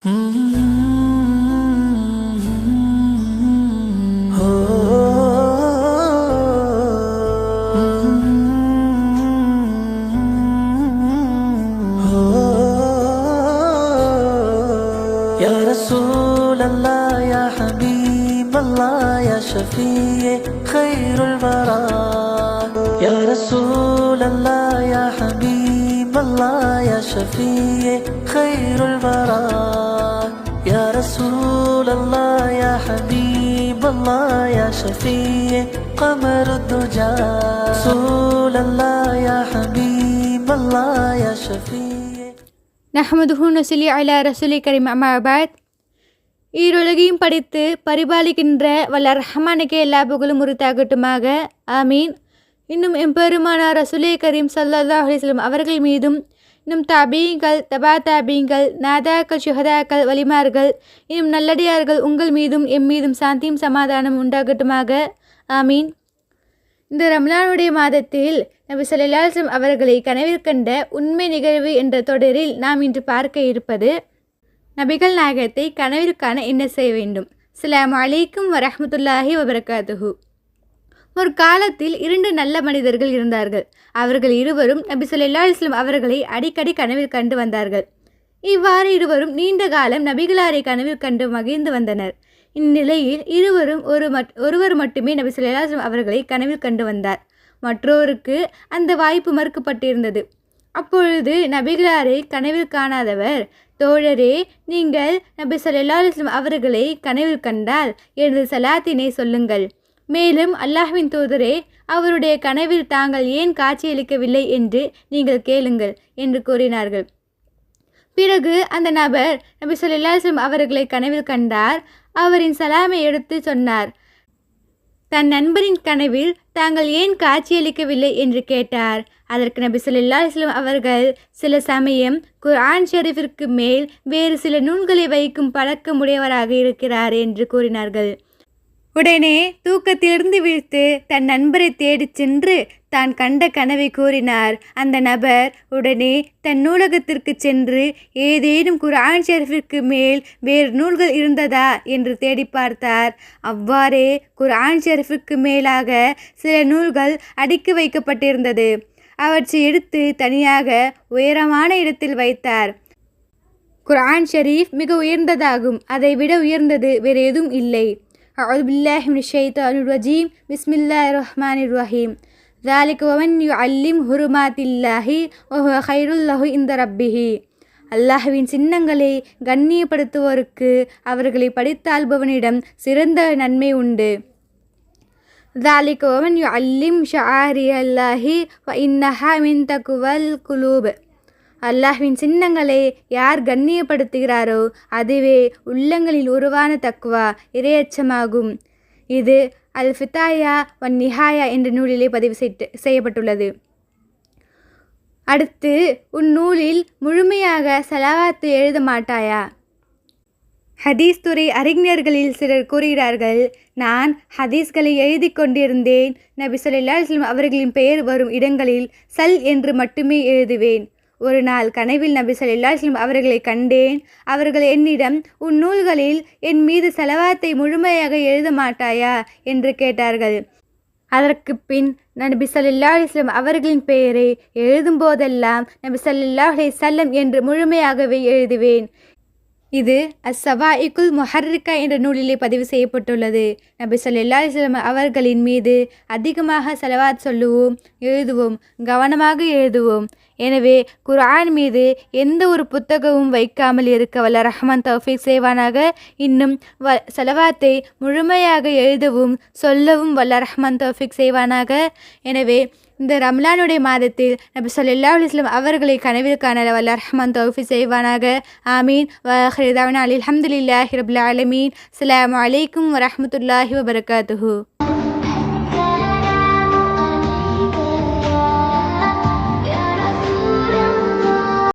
يا رسول الله يا حبيب الله يا شفيع خير البراء يا رسول الله يا حبيب الله يا شفيع خير البراء يا رسول الله يا حبيب الله يا شفيع قمر الدجى رسول الله يا حبيب الله يا شفيع நஹ்மதுஹு நுஸல்லி அலா ரசூலி கரீம் அம்மா பஅத். ஈருலகையும் படைத்து பரிபாலிக்கின்ற வல்ல ரஹ்மானுக்கே எல்லா புகழும் உரித்தாகட்டுமாக. ஆமீன். இன்னும் எம்பெருமானார் ரசூலே கரீம் ஸல்லல்லாஹு அலைஹி வஸல்லம் அவர்கள் மீதும் இன்னும் தாபீங்கள் தபா தாபீங்கள் நாதாக்கள் சுஹதாக்கள் வலிமார்கள் இன்னும் நல்லடியார்கள் உங்கள் மீதும் எம் மீதும் சாந்தியும் சமாதானம் உண்டாகட்டுமாக. ஆமீன். இந்த ரம்லானுடைய மாதத்தில் நபி ஸல்லல்லாஹு அலைஹி வஸல்லம் அவர்களை கனவில் கண்ட உண்மை நிகழ்வு என்ற தொடரில் நாம் இன்று பார்க்க இருப்பது நபிகள் நாயகத்தை கனவில் காண என்ன செய்ய வேண்டும். அஸ்ஸலாமு அலைக்கும் வரஹ்மத்துல்லாஹி வபரகாத்துஹு. ஒரு காலத்தில் 2 நல்ல மனிதர்கள் இருந்தார்கள். அவர்கள் இருவரும் நபி ஸல்லல்லாஹு அலைஹி வஸல்லம் அவர்களை அடிக்கடி கனவில் கண்டு வந்தார்கள். இவ்வாறு இருவரும் நீண்ட காலம் நபிகளாரை கனவில் கண்டு மகிழ்ந்து வந்தனர். இந்நிலையில் ஒருவர் மட்டுமே நபி ஸல்லல்லாஹு அலைஹி வஸல்லம் அவர்களை கனவில் கண்டு வந்தார். மற்றோருக்கு அந்த வாய்ப்பு மறுக்கப்பட்டிருந்தது. அப்பொழுது நபிகளாரை கனவில் காணாதவர், தோழரே, நீங்கள் நபி ஸல்லல்லாஹு அலைஹி வஸல்லம் அவர்களை கனவில் கண்டால் எனது சலாத்தினை சொல்லுங்கள். மேலும் அல்லாஹ்வின் தூதரே, அவருடைய கனவில் தாங்கள் ஏன் காட்சியளிக்கவில்லை என்று நீங்கள் கேளுங்கள் என்று கூறினார்கள். பிறகு அந்த நபர் நபி ஸல்லல்லாஹு அலைஹி வஸல்லம் அவர்களை கனவில் கண்டார். அவரின் சலாமை எடுத்து சொன்னார். தன் நண்பரின் கனவில் தாங்கள் ஏன் காட்சியளிக்கவில்லை என்று கேட்டார். அதற்கு நபி ஸல்லல்லாஹு அலைஹி வஸல்லம் அவர்கள், சில சமயம் குர்ஆன் ஷரீஃபிற்கு மேல் வேறு சில நூல்களை வைக்கும் பழக்கமுடையவராக இருக்கிறார் என்று கூறினார்கள். உடனே தூக்கத்திலிருந்து விழித்து தன் நண்பரை தேடிச் சென்று தான் கண்ட கனவை கூறினார். அந்த நபர் உடனே தன் நூலகத்திற்கு சென்று ஏதேனும் குர்ஆன் ஷரீஃபிற்கு மேல் வேறு நூல்கள் இருந்ததா என்று தேடி பார்த்தார். அவ்வாறே குர்ஆன் ஷரீஃபிற்கு மேலாக சில நூல்கள் அடுக்கி வைக்கப்பட்டிருந்தது. அவற்றை எடுத்து தனியாக உயரமான இடத்தில் வைத்தார். குர்ஆன் ஷரீஃப் மிக உயர்ந்ததாகும். அதை விட உயர்ந்தது வேறு எதுவும் இல்லை. அஊது பில்லாஹி மினஷ் ஷைத்தானிர் ரஜீம். பிஸ்மில்லாஹிர் ரஹ்மானிர் ரஹீம். ذلك ومن يعلم حرمات الله وهو خير له عند ربه. அல்லாஹ்வின் சின்னங்களை கண்ணியப்படுத்துவோருக்கு அவர்களை படித்தாள்பவனிடம் சிறந்த நன்மை உண்டு. ذلك ومن يعلم شعائر الله فإنها من تقوى القلوب. அல்லாஹ்வின் சின்னங்களை யார் கண்ணியப்படுத்துகிறாரோ அதுவே உள்ளங்களில் உருவான தக்வா, இறையச்சமாகும். இது அல் ஃபிதாயா வன் நிஹாயா என்ற நூலிலே பதிவு செய்யப்பட்டுள்ளது. அடுத்து, உன் நூலில் முழுமையாக சலாவாத்து எழுத மாட்டாயா? ஹதீஸ் துறை அறிஞர்களில் சிலர் கூறுகிறார்கள், நான் ஹதீஸ்களை எழுதி கொண்டிருந்தேன். நபி ஸல்லல்லாஹு அலைஹி வஸல்லம் அவர்களின் பெயர் வரும் இடங்களில் சல் என்று மட்டுமே எழுதுவேன். ஒரு நாள் கனவில் நபி ஸல்லல்லாஹு அலைஹி வஸல்லம் அவர்களை கண்டேன். அவர்கள் என்னிடம், உன் நூல்களில் என் மீது சலவாத்தை முழுமையாக எழுத மாட்டாயா என்று கேட்டார்கள். அதற்கு பின் நபி ஸல்லல்லாஹு அலைஹி வஸல்லம் அவர்களின் பெயரை எழுதும் போதெல்லாம் நபி ஸல்லல்லாஹு அலைஹி வஸல்லம் என்று முழுமையாகவே எழுதுவேன். இது அஸ்ஸவாஇகுல் முஹர்ரிகா என்ற நூலிலே பதிவு செய்யப்பட்டுள்ளது. நபி ஸல்லல்லாஹு அலைஹி வஸல்லம் அவர்களின் மீது அதிகமாக ஸலவாத் சொல்லுவோம், எழுதுவோம், கவனமாக எழுதுவோம். எனவே குர்ஆன் மீது எந்த ஒரு புத்தகமும் வைக்காமல் இருக்க வல்ல ரஹ்மான் தௌஃபீக் செய்வானாக. இன்னும் ஸலவாத்தை முழுமையாக எழுதவும் சொல்லவும் வல்ல ரஹ்மான் தௌஃபீக் செய்வானாக. எனவே இந்த ரம்லானுடைய மாதத்தில் நபி ஸல்லல்லாஹு அலைஹி வஸல்லம் அவர்களை கனவில் காண வல்ல ரஹ்மான் தௌஃபீக் செய்வானாக. ஆமீன். வஆஹிரு தஅவானா அல்ஹம்துலில்லாஹி ரப்பில் ஆலமீன். அஸ்ஸலாமு அலைக்கும் வரஹ்மத்துல்லாஹி வபரகாத்துஹு.